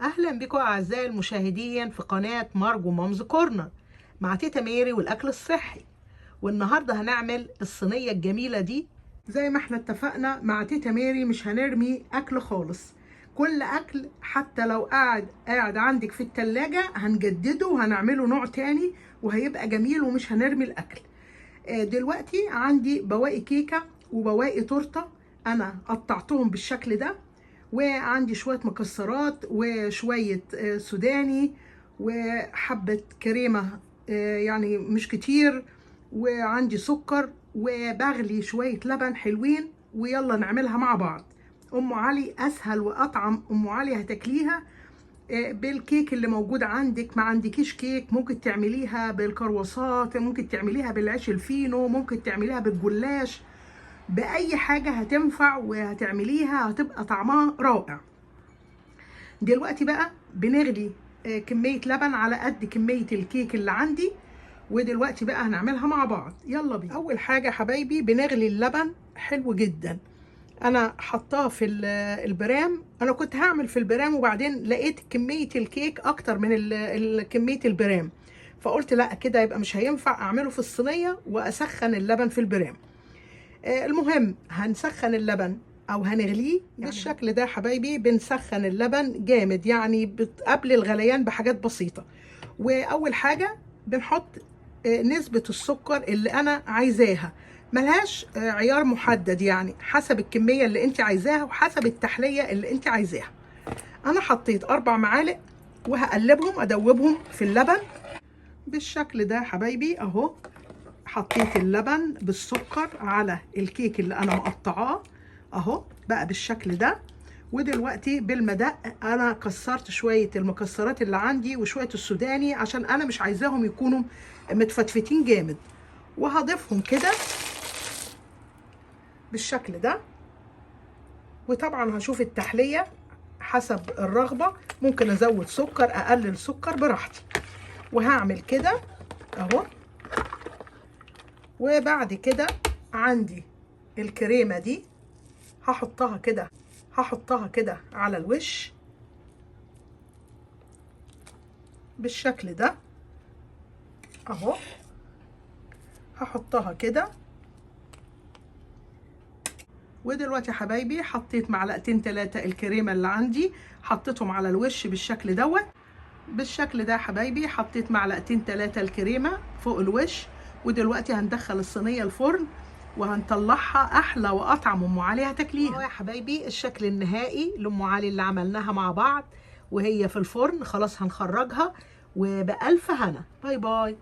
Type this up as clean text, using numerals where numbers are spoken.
اهلا بكم اعزائي المشاهدين في قناه مارجو مامز كورنر مع تيتا ميري والاكل الصحي. والنهارده هنعمل الصينيه الجميله دي. زي ما احنا اتفقنا مع تيتا ميري مش هنرمي اكل خالص. كل اكل حتى لو قاعد عندك في التلاجة هنجدده وهنعمله نوع تاني وهيبقى جميل ومش هنرمي الاكل. دلوقتي عندي بواقي كيكه وبواقي تورته، انا قطعتهم بالشكل ده، وعندي شوية مكسرات وشوية سوداني وحبة كريمة، يعني مش كتير، وعندي سكر وبغلي شوية لبن حلوين، ويلا نعملها مع بعض. أم علي أسهل وأطعم. أم علي هتاكليها بالكيك اللي موجود عندك. ما عندكيش كيك ممكن تعمليها بالكرواسات، ممكن تعمليها بالعيش الفينو، ممكن تعمليها بالجلاش، بأي حاجة هتنفع وهتعمليها هتبقى طعمها رائع. دلوقتي بقى بنغلي كمية لبن على قد كمية الكيك اللي عندي، ودلوقتي بقى هنعملها مع بعض. يلا بينا. أول حاجة حبايبي بنغلي اللبن حلو جدا. أنا حطاه في البرام. أنا كنت هعمل في البرام وبعدين لقيت كمية الكيك أكتر من كمية البرام، فقلت لا كده يبقى مش هينفع أعمله في الصينية وأسخن اللبن في البرام. المهم هنسخن اللبن او هنغليه يعني بالشكل ده حبايبي. بنسخن اللبن جامد يعني قبل الغليان بحاجات بسيطة. واول حاجة بنحط نسبة السكر اللي انا عايزاها، ملهاش عيار محدد، يعني حسب الكمية اللي انت عايزاها وحسب التحلية اللي انت عايزاها. انا حطيت 4 معالق وهقلبهم ادوبهم في اللبن بالشكل ده حبايبي اهو. حطيت اللبن بالسكر على الكيك اللي انا مقطعاه اهو بقى بالشكل ده. ودلوقتي بالمدق انا كسرت شويه المكسرات اللي عندي وشويه السوداني عشان انا مش عايزاهم يكونوا متفتفتين جامد، وهضيفهم كده بالشكل ده. وطبعا هشوف التحليه حسب الرغبه، ممكن ازود سكر اقلل سكر براحتي. وهعمل كده اهو. وبعد كده عندي الكريمة دي هحطها كده على الوش بالشكل ده اهو. هحطها كده. ودلوقتي يا حبايبي حطيت 2 معلقة 3 الكريمة اللي عندي، حطيتهم على الوش بالشكل دوت. بالشكل ده يا حبايبي حطيت 2 معلقة 3 الكريمة فوق الوش. ودلوقتي هندخل الصينية الفرن وهنطلعها احلى واطعم. ام علي هتاكليها. يا حبايبي الشكل النهائي لام علي اللي عملناها مع بعض وهي في الفرن. خلاص هنخرجها وبألف هنا. باي باي.